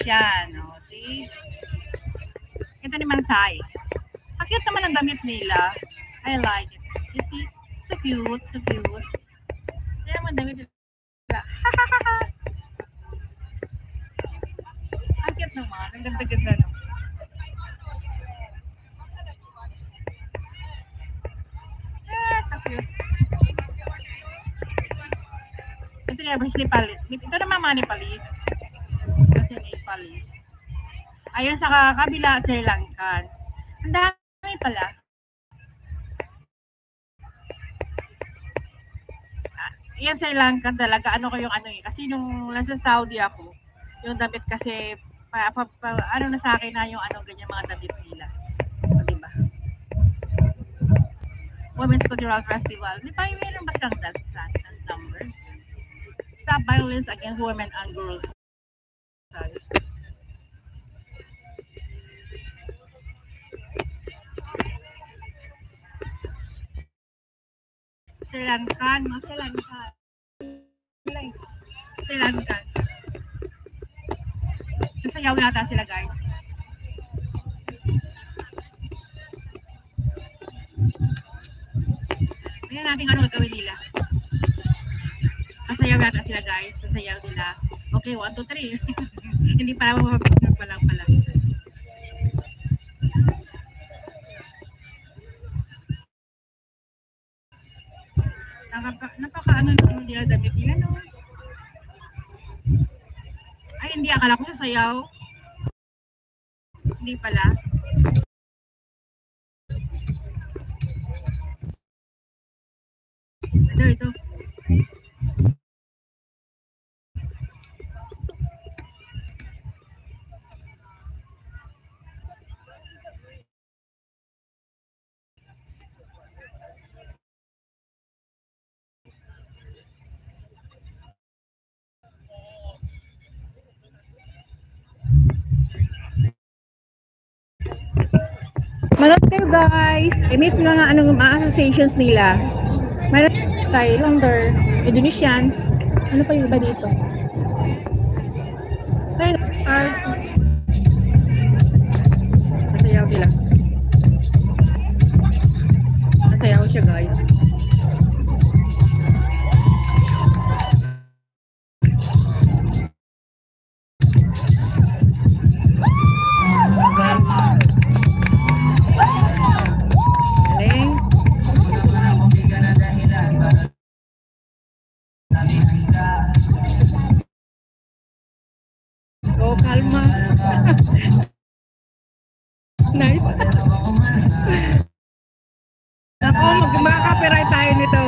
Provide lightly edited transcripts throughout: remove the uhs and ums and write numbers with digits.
Yan, oh, see? Ito ni Mansay. Ang cute naman ang damit nila. I like it. You see? So cute, so cute. Kaya naman damit nila. Ang cute naman. Ang ganda-ganda no. So cute. Ito niya, Nepalese. Ito naman mga Nepalese. Kasi Nepalese. Ayun sa kabila, Sri Lankan. Ang dami pala. Yan Sri Lankan talaga. Ano ko yung ano eh. Kasi nung nasa Saudi ako, yung damit kasi, ano na sa akin na yung ano, ganyan mga damit nila. O, diba? Women's Cultural Festival. Di ba yung meron ba siyang dance number? Stop violence against women and girls. Sorry. Sri Lankan, Sri Lankan. Sri Lankan. Nasayaw yata sila guys. Tingnan natin ano gagawin nila. Nasayaw yata sila guys. Nasayaw sila. Okay, 1, 2, 3. Hindi pala mapapicture pa lang pala. Napaka ano nila damit nila no. Ay hindi, akala ko sasayaw. Hindi pala. Ito. Manood kayo guys. I-meet mga anong mga associations nila. Mayroon Thailander, Indonesian. Ano pa yung iba dito? Nasayaw sila. Nasayaw siya guys. Oh, kalma. Nice. Ako, magkaka-copyright tayo nito.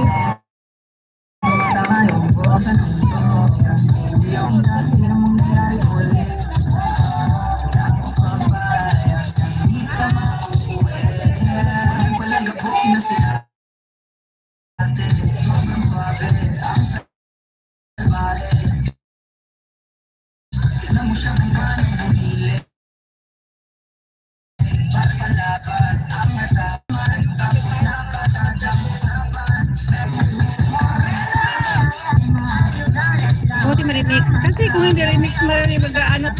Buti ma-remix. Kasi kung hindi remix, marami mag-ano